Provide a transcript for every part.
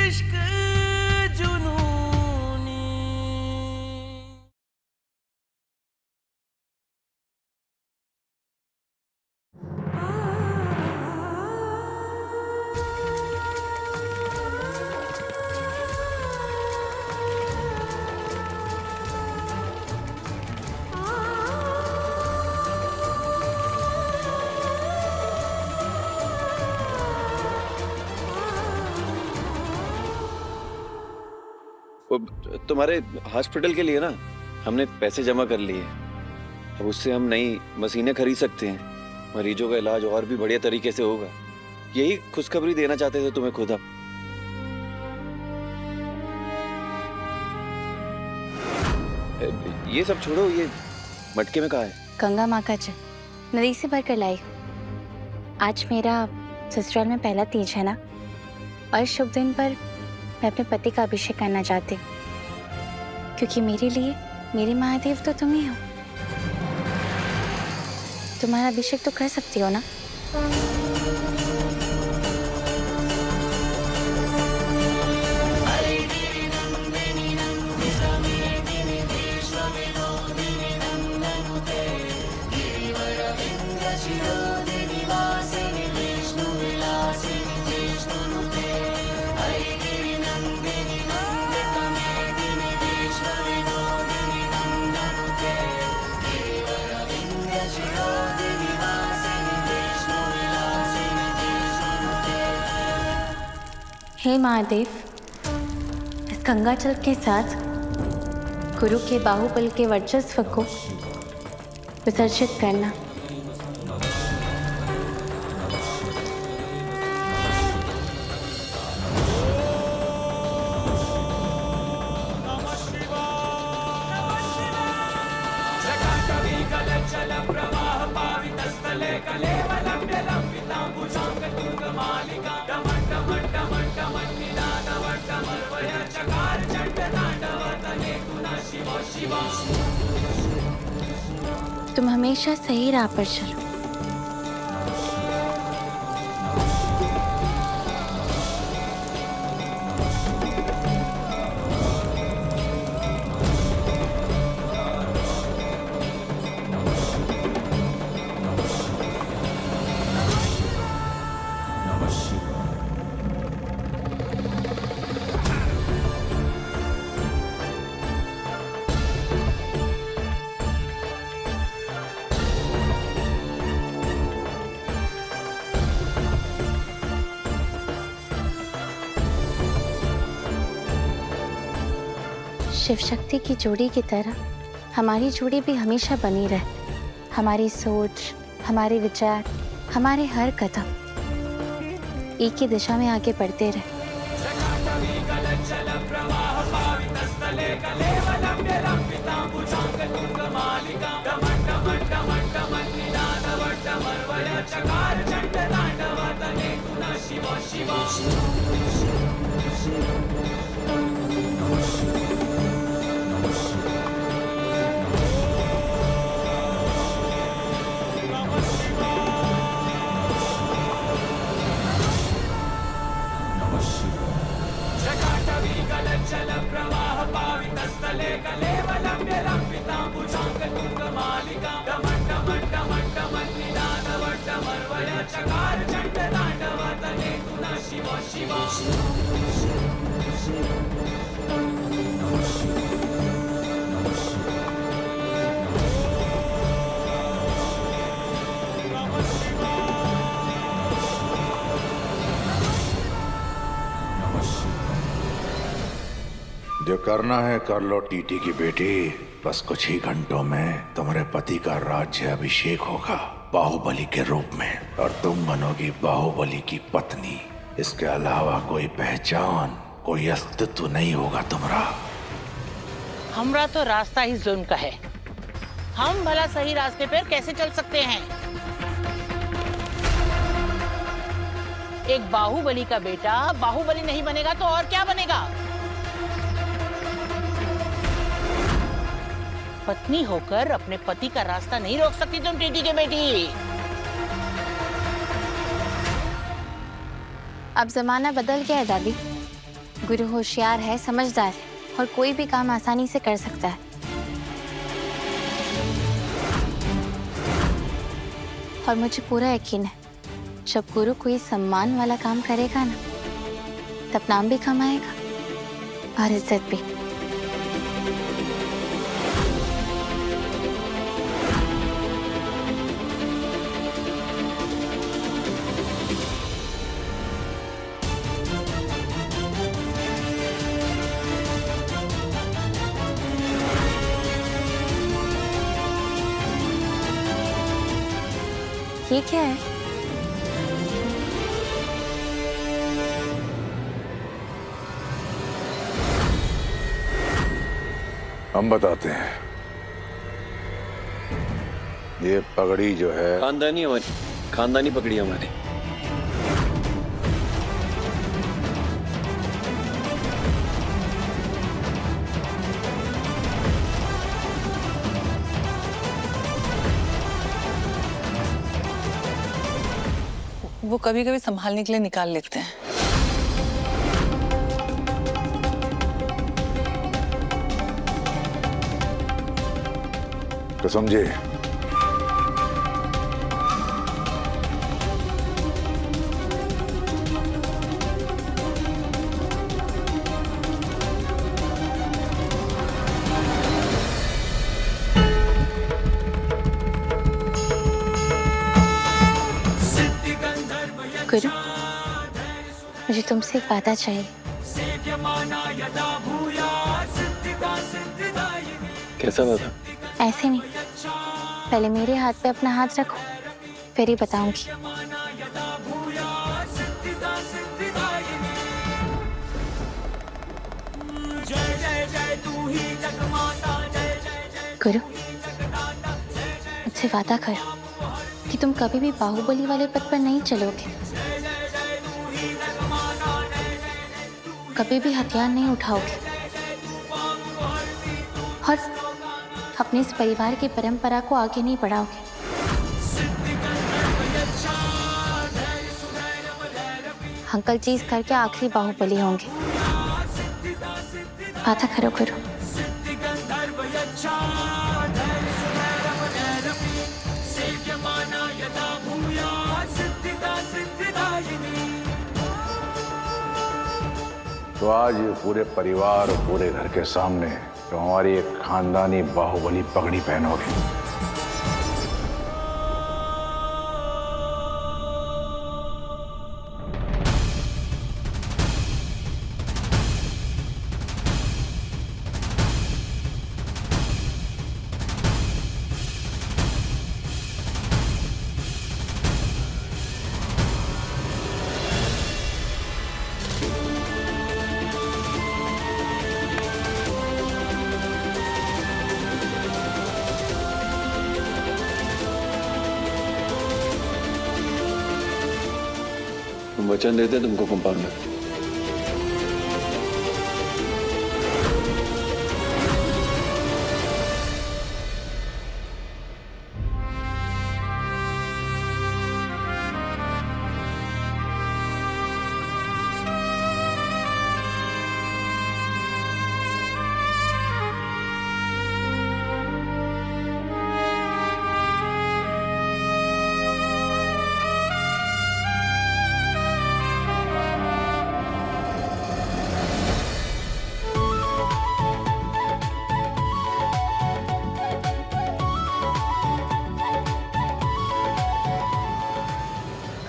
इश्क जुनूनी। तुम्हारे हॉस्पिटल के लिए ना हमने पैसे जमा कर लिए। अब उससे हम नई मशीनें खरीद सकते हैं। मरीजों का इलाज और भी बढ़िया तरीके से होगा। यही खुशखबरी देना चाहते थे तुम्हें खुद। अब ये सब छोड़ो, ये मटके में कहाँ है? गंगा माँ का जल नदी से भर कर लाई। आज मेरा ससुराल में पहला तीज है ना, और इस शुभ दिन पर मैं अपने पति का अभिषेक करना चाहती हूँ, क्योंकि मेरे लिए मेरे महादेव तो तुम ही हो। तुम्हारा अभिषेक तो कर सकती हो ना? हे महादेव, इस गंगा जल के साथ गुरु के बाहुबल के वर्चस्व को विसर्जित करना। तुम हमेशा सही राह पर चलो। शिव शक्ति की जोड़ी की तरह हमारी जोड़ी भी हमेशा बनी रहे। हमारी सोच, हमारे विचार, हमारे हर कदम एक ही दिशा में आगे बढ़ते रहे। जो करना है कर लो टीटी की बेटी। बस कुछ ही घंटों में तुम्हारे पति का राज्य अभिषेक होगा बाहुबली के रूप में, और तुम बनोगी बाहुबली की पत्नी। इसके अलावा कोई पहचान, कोई अस्तित्व नहीं होगा तुम्हारा। हमरा तो रास्ता ही जुल्म का है। हम भला सही रास्ते पर कैसे चल सकते हैं? एक बाहुबली का बेटा बाहुबली नहीं बनेगा तो और क्या बनेगा? पत्नी होकर अपने पति का रास्ता नहीं रोक सकती तुम टीटी के बेटी। अब जमाना बदल गया है दादी। गुरु होशियार है, समझदार है और कोई भी काम आसानी से कर सकता है। और मुझे पूरा यकीन है जब गुरु कोई सम्मान वाला काम करेगा ना, तब नाम भी कमाएगा और इज्जत भी। ये क्या है? हम बताते हैं। ये पगड़ी जो है खानदानी हमारी, खानदानी पकड़ी हमारी। वो कभी कभी संभालने के लिए निकाल लेते हैं। तो समझे। गुरु, मुझे तुमसे एक वादा चाहिए। कैसा वादा? ऐसे नहीं, पहले मेरे हाथ पे अपना हाथ रखो, फिर ही बताऊंगी। गुरु, मुझसे वादा करो कि तुम कभी भी बाहुबली वाले पथ पर नहीं चलोगे, कभी भी हथियार नहीं उठाओगे और अपने इस परिवार की परंपरा को आगे नहीं बढ़ाओगे। अंकल जी इस घर के आखिरी बाहुबली होंगे। वादा करो गुरु। तो आज ये पूरे परिवार और पूरे घर के सामने तो हमारी एक खानदानी बाहुबली पगड़ी पहनोगे। हम वचन देते हैं तुमको कंपाउंडर।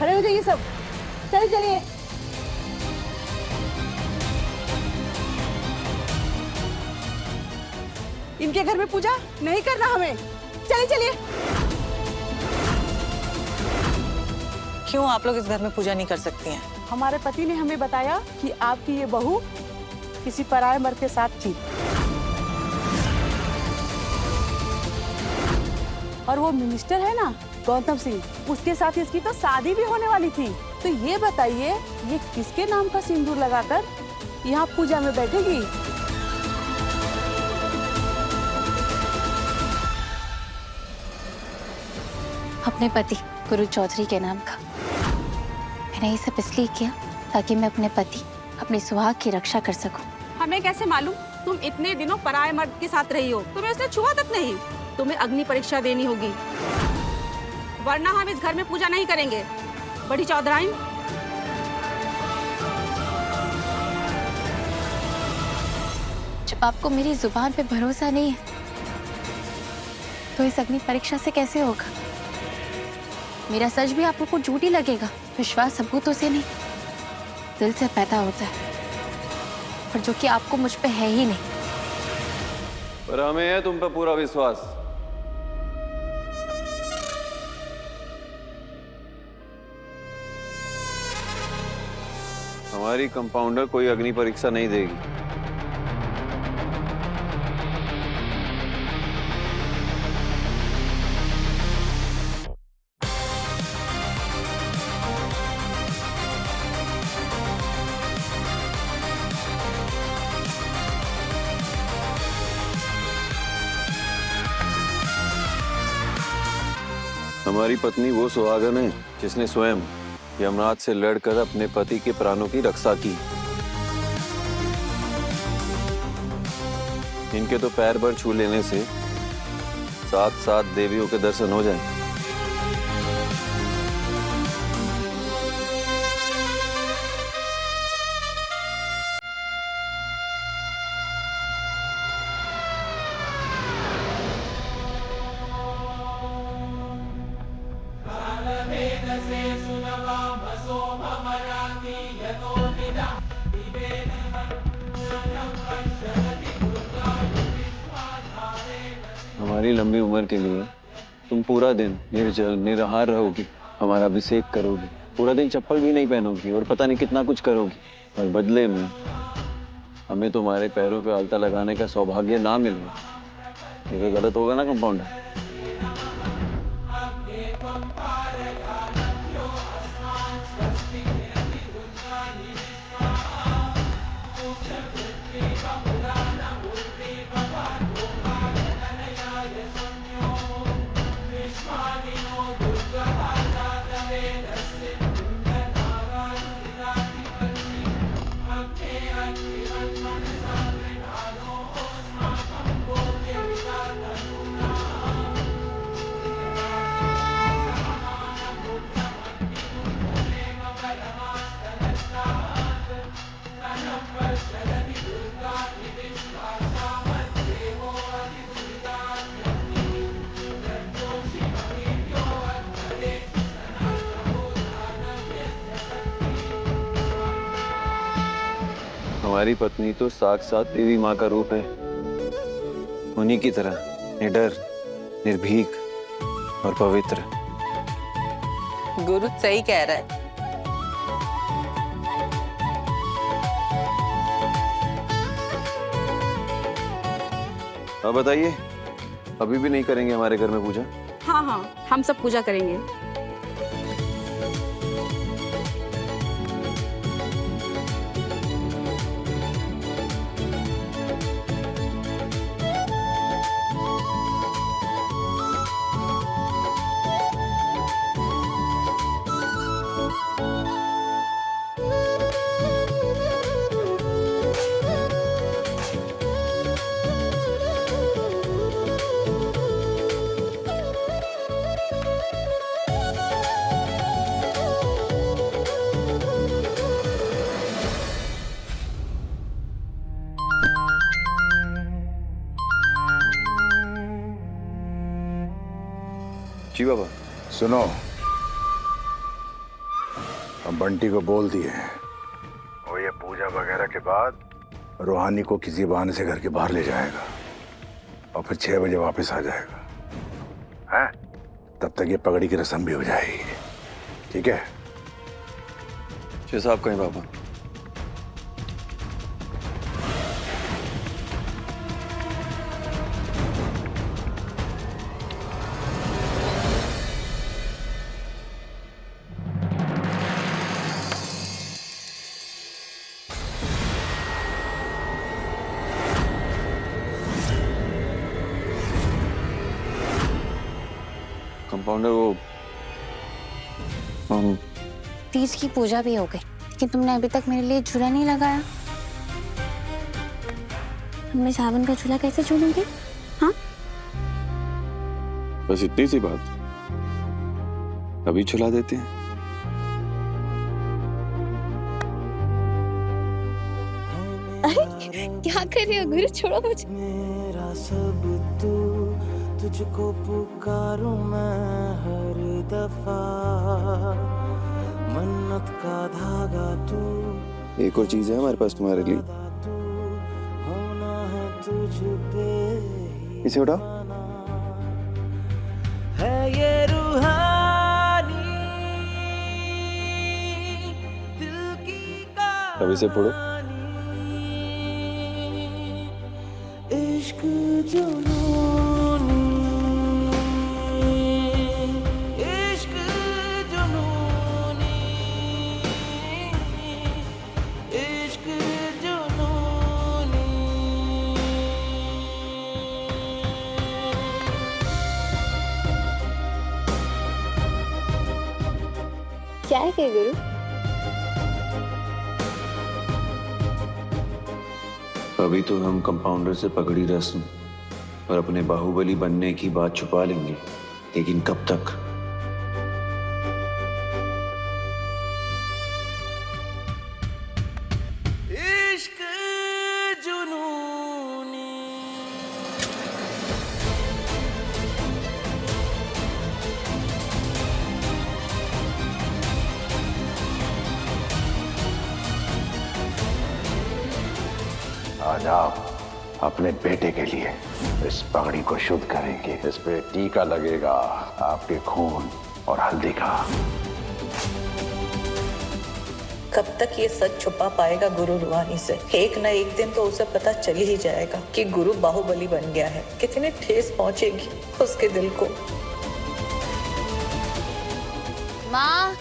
खड़े हो जाइए सब, चलिए चलिए। इनके घर में पूजा नहीं करना हमें, चलिए चलिए। क्यों आप लोग इस घर में पूजा नहीं कर सकती हैं? हमारे पति ने हमें बताया कि आपकी ये बहू किसी पराये मर्द के साथ थी और वो मिनिस्टर है ना गौतम सिंह, उसके साथ इसकी तो शादी भी होने वाली थी। तो ये बताइए ये किसके नाम का सिंदूर लगाकर यहाँ पूजा में बैठेगी? अपने पति गुरु चौधरी के नाम का। मैंने ये सब इसलिए किया ताकि मैं अपने पति, अपनी सुहाग की रक्षा कर सकूं। हमें कैसे मालूम? तुम इतने दिनों पराये मर्द के साथ रही हो, तुम्हें उसने छुआ तक नहीं। तुम्हें अग्नि परीक्षा देनी होगी, वरना हम इस घर में पूजा नहीं करेंगे। बड़ी चौधराइन, जब आपको मेरी जुबान पे भरोसा नहीं है तो इस अग्नि परीक्षा से कैसे होगा? मेरा सच भी आपको कुछ झूठी लगेगा। विश्वास सबूतों से नहीं, दिल से पैदा होता है, पर जो कि आपको मुझ पे है ही नहीं। पर हमें है तुम पे पूरा विश्वास। हमारी कंपाउंडर कोई अग्नि परीक्षा नहीं देगी। हमारी पत्नी वो सुहागन है जिसने स्वयं यमराज से लड़कर अपने पति के प्राणों की रक्षा की। इनके तो पैर भर छू लेने से 7 देवियों के दर्शन हो जाए। हमारी लंबी उम्र के लिए तुम पूरा दिन निर्जल निराहार रहोगी, हमारा अभिषेक करोगी, पूरा दिन चप्पल भी नहीं पहनोगी और पता नहीं कितना कुछ करोगी, और बदले में हमें तुम्हारे पैरों पे आलता लगाने का सौभाग्य ना मिले। ये गलत होगा ना कंपाउंडर? हमारी पत्नी तो साक्षात देवी माँ का रूप है। उन्हीं की तरह निडर, निर्भीक और पवित्र। गुरु सही कह रहा है। अब बताइए, अभी भी नहीं करेंगे हमारे घर में पूजा? हाँ हाँ, हम सब पूजा करेंगे। जी बाबा। सुनो, हम बंटी को बोल दिए वो ये पूजा वगैरह के बाद रूहानी को किसी बहाने से घर के बाहर ले जाएगा और फिर 6 बजे वापस आ जाएगा। हैं? तब तक ये पगड़ी की रस्म भी हो जाएगी। ठीक है? जैसा आप कहें बाबा। कंपाउंडर वो तीज की पूजा भी हो गई, लेकिन तुमने अभी तक मेरे लिए झूला नहीं लगाया। मैं सावन का झूला कैसे झूलूंगी? हाँ, बस इतनी सी बात, अभी झुला देते हैं। अरे क्या कर रहे हो गुरु, छोड़ो मुझे। मेरा सब तू, तुझको पुकारूं मैं हर दफा, मन्नत का धागा तू, एक और चीज है हमारे पास तुम्हारे लिए, तू होना है तुझ पे ही इसे उठाओ। है ये रूहानी दिल की अब इसे पढ़ो। इश्क जुनूनी, इश्क जुनूनी, इश्क जुनूनी। क्या है ये गुरु? अभी तो हम कंपाउंडर से पगड़ी रस्म और अपने बाहुबली बनने की बात छुपा लेंगे, लेकिन कब तक? इश्क जुनूनी। आज आप अपने बेटे के लिए इस पगड़ी को शुद्ध करेंगे। इस पे टीका लगेगा आपके खून और हल्दी का। कब तक ये सच छुपा पाएगा गुरु रूहानी से? एक न एक दिन तो उसे पता चल ही जाएगा कि गुरु बाहुबली बन गया है। कितनी ठेस पहुंचेगी उसके दिल को। माँ,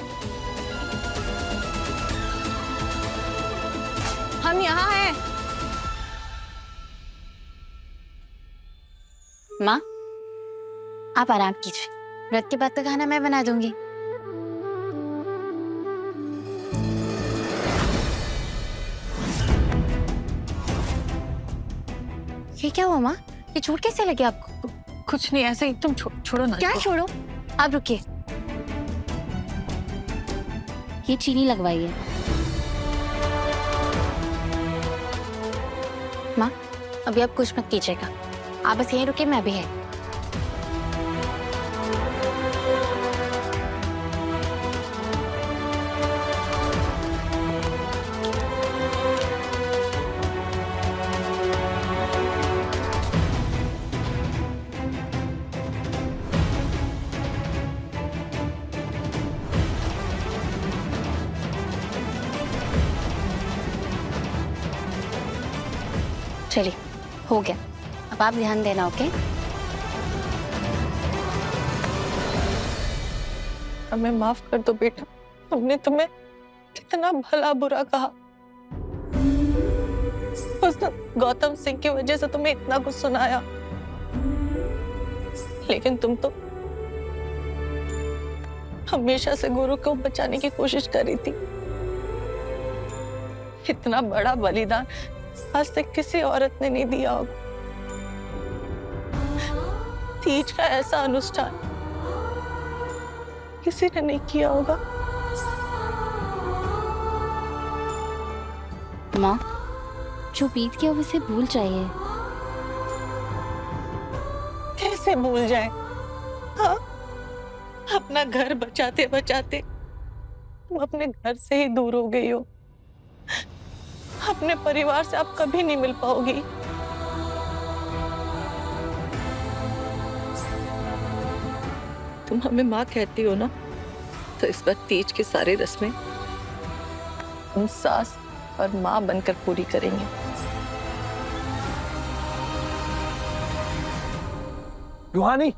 हम यहाँ हैं। माँ, आप आराम कीजिए, व्रत के बाद का खाना मैं बना दूंगी। ये क्या हुआ माँ? ये चोट कैसे लगी आपको? कुछ नहीं, ऐसे ही तुम छोड़ो ना। क्या छोड़ो? आप रुकिए, ये चीनी लगवाई है। माँ, अभी आप कुछ मत कीजिएगा, आप बस यहीं रुकिए, मैं भी है। चलिए, हो गया, अब आप ध्यान देना। ओके? हमें माफ कर दो बेटा, हमने तुम्हें कितना भला बुरा कहा। उस दिन गौतम सिंह की वजह से तुम्हें इतना कुछ सुनाया, लेकिन तुम तो हमेशा से गुरु को बचाने की कोशिश कर रही थी। इतना बड़ा बलिदान आज तक किसी औरत ने नहीं दिया होगा। तीज का ऐसा अनुष्ठान किसी ने नहीं किया होगा। माँ, जो बीत गया वो उसे भूल जाइए। कैसे भूल जाए? हाँ, अपना घर बचाते बचाते तुम अपने घर से ही दूर हो गई हो। अपने परिवार से आप कभी नहीं मिल पाओगी। तुम हमें माँ कहती हो ना, तो इस बार तीज की सारी रस्में हम सास और माँ बनकर पूरी करेंगे। रूहानी,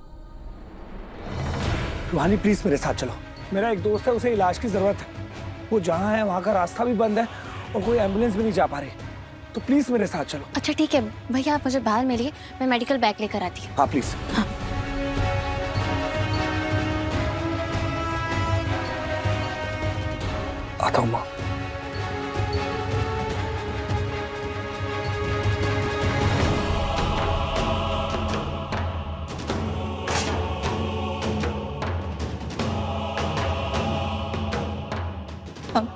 रूहानी प्लीज मेरे साथ चलो। मेरा एक दोस्त है, उसे इलाज की जरूरत है। वो जहाँ है वहाँ का रास्ता भी बंद है और कोई एम्बुलेंस भी नहीं जा पा रही, तो प्लीज मेरे साथ चलो। अच्छा ठीक है भैया, आप मुझे बाहर मिलिए, मैं मेडिकल बैग लेकर आती हूँ। हाँ प्लीज। हाँ। आता हूँ माँ।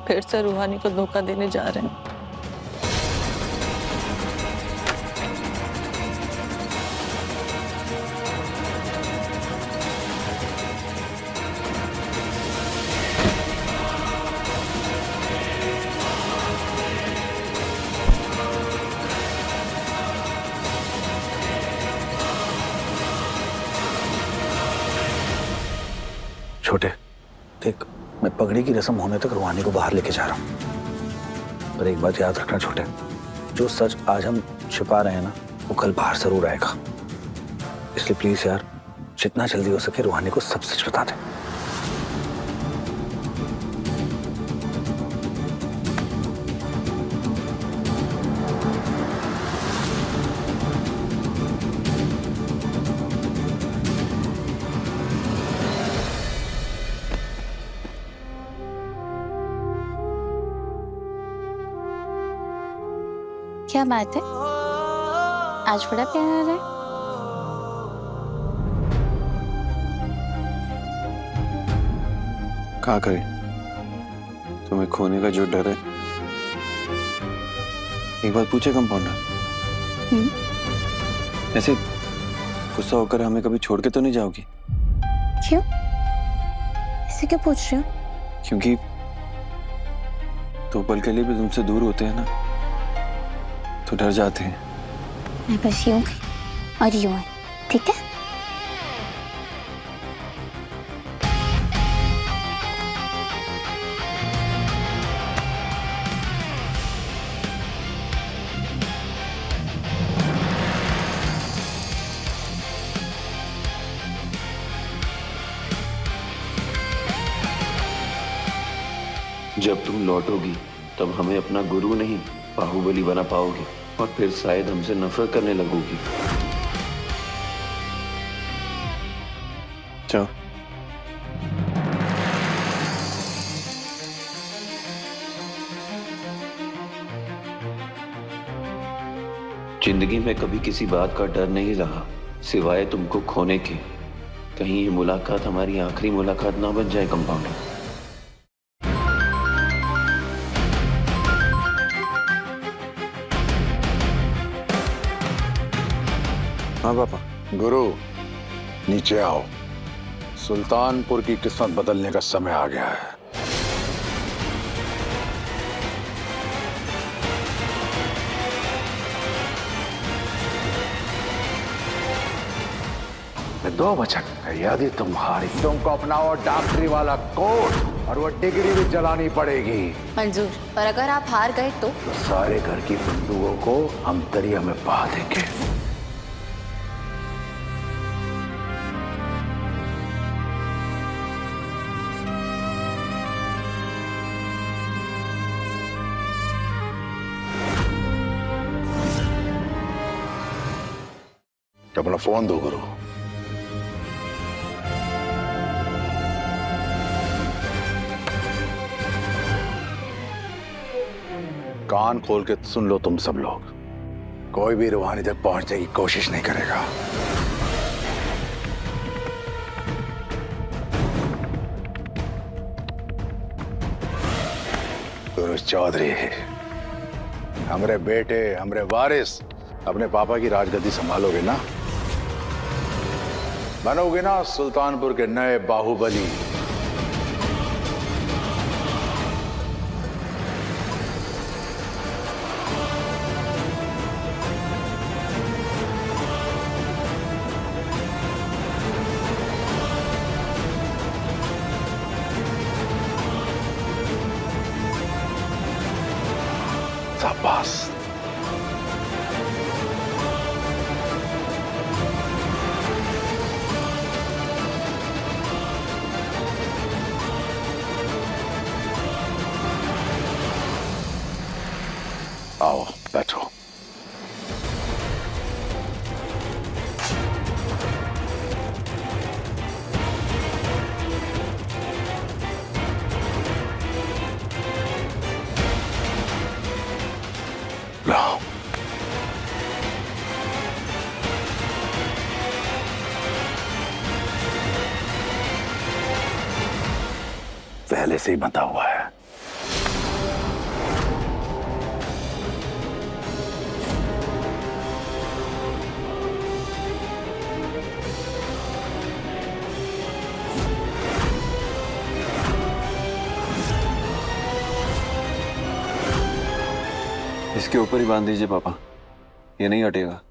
फिर से रूहानी को धोखा देने जा रहे हैं। छोटे देख, मैं पगड़ी की रस्म होने तक रूहानी को बाहर लेके जा रहा हूँ, पर एक बात याद रखना छोटे, जो सच आज हम छिपा रहे हैं ना, वो कल बाहर जरूर आएगा। इसलिए प्लीज यार, जितना जल्दी हो सके रूहानी को सब सच बता दे। क्या बात है, आज बड़ा प्यार आ रहा है। क्या करे, तुम्हें खोने का जो डर है। एक बात पूछे कंपाउंडर, ऐसे गुस्सा होकर हमें कभी छोड़ के तो नहीं जाओगी? क्यों, ऐसे क्यों पूछ रहे हो? क्योंकि दो पल के लिए भी तुमसे दूर होते हैं ना, तो डर जाते हैं। मैं बस यूं और यूं है, ठीक है? जब तुम लौटोगी तब हमें अपना गुरु नहीं बाहुबली बना पाओगे, और फिर शायद हमसे नफरत करने लगोगी। जाओ। जिंदगी में कभी किसी बात का डर नहीं रहा सिवाय तुमको खोने के। कहीं ये मुलाकात हमारी आखिरी मुलाकात ना बन जाए कंपाउंडर। हाँ पापा। गुरु, नीचे आओ। सुल्तानपुर की किस्मत बदलने का समय आ गया है। दो बचत है, यदि तुम्हारी तुमको अपना वो डॉक्टरी वाला कोट और वो डिग्री भी जलानी पड़ेगी। मंजूर, पर अगर आप हार गए तो सारे घर की बंदूकों को हम दरिया में बहा देंगे। अपना फोन दो गुरु। कान खोल के सुन लो तुम सब लोग, कोई भी रूहानी तक पहुंचने की कोशिश नहीं करेगा। गुरु चौधरी, हमरे बेटे, हमरे वारिस अपने पापा की राजगद्दी संभालोगे ना? बनोगे ना सुल्तानपुर के नए बाहुबली? शाबाश। आओ बैठो। लाओ। पहले से ही बता हुआ है, इसके ऊपर ही बांध दीजिए पापा, ये नहीं हटेगा।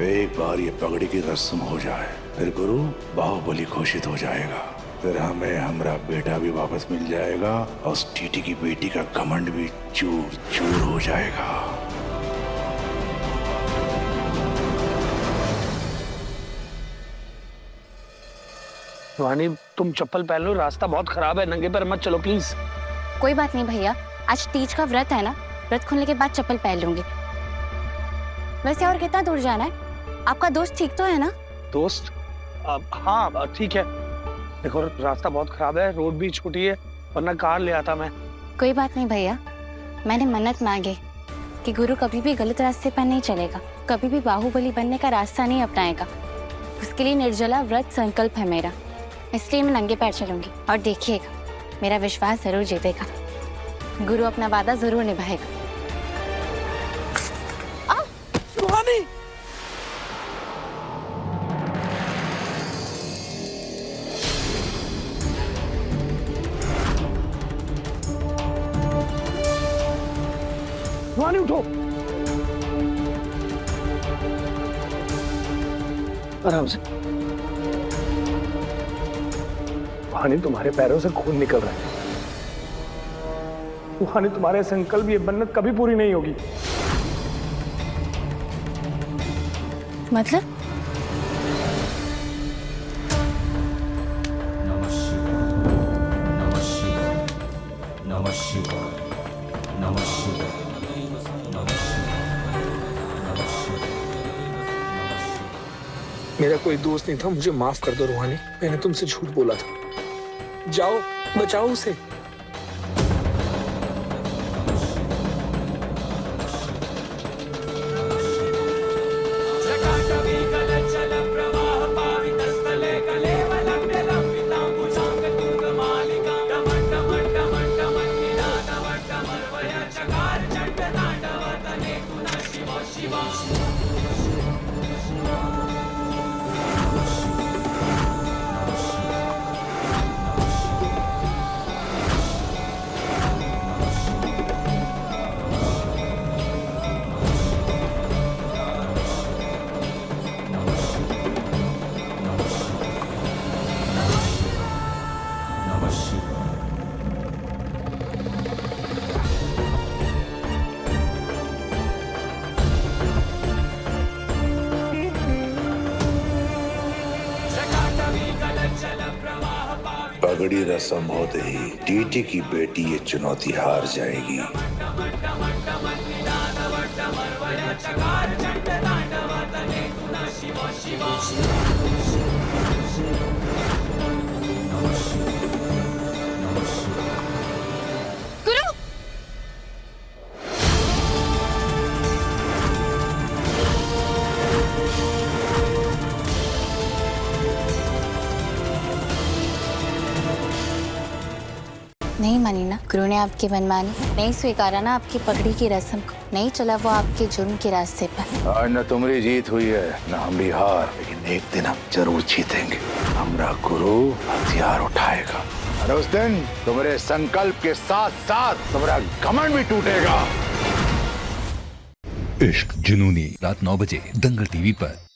एक बार ये पगड़ी की रस्म हो जाए, फिर गुरु बाहुबली घोषित हो जाएगा। फिर हमें हमारा बेटा भी वापस मिल जाएगा और उस टीटी की बेटी का घमंड भी चूर चूर हो जाएगा। रूहानी, तुम चप्पल पहन लो, रास्ता बहुत खराब है, नंगे पैर मत चलो प्लीज। कोई बात नहीं भैया, आज तीज का व्रत है ना, व्रत खुलने के बाद चप्पल पहन लूंगी। वैसे और कितना दूर जाना है? आपका दोस्त ठीक तो है ना? दोस्त? हाँ ठीक है। देखो रास्ता बहुत खराब है, रोड भी छोटी है, वरना कार ले आता मैं। कोई बात नहीं भैया, मैंने मन्नत मांगी कि गुरु कभी भी गलत रास्ते पर नहीं चलेगा, कभी भी बाहुबली बनने का रास्ता नहीं अपनाएगा। उसके लिए निर्जला व्रत संकल्प है मेरा, इसलिए मैं नंगे पैर चलूंगी। और देखिएगा, मेरा विश्वास जरूर जीतेगा, गुरु अपना वादा जरूर निभाएगा। रूहानी! रूहानी उठो, आराम से। रूहानी, तुम्हारे पैरों से खून निकल रहा है। रूहानी, तुम्हारे संकल्प, ये मन्नत कभी पूरी नहीं होगी। मतलब? मेरा कोई दोस्त नहीं था, मुझे माफ कर दो रूहानी, मैंने तुमसे झूठ बोला था। जाओ बचाओ उसे। पगड़ी रस्म होते ही टीटी की बेटी ये चुनौती हार जाएगी। गुरु! नहीं मानी ना गुरु ने आपकी मनमानी, नहीं स्वीकारा ना आपकी पगड़ी की रस्म को, नहीं चला वो आपके जुर्म के रास्ते पर। आज न तुम्हारी जीत हुई है न हमारी हार, लेकिन एक दिन हम जरूर जीतेंगे। हमारा गुरु हथियार उठाएगा और उस दिन तुम्हारे संकल्प के साथ साथ तुम्हारा घमंड भी टूटेगा। इश्क जुनूनी, रात 9 बजे दंगल टीवी पर।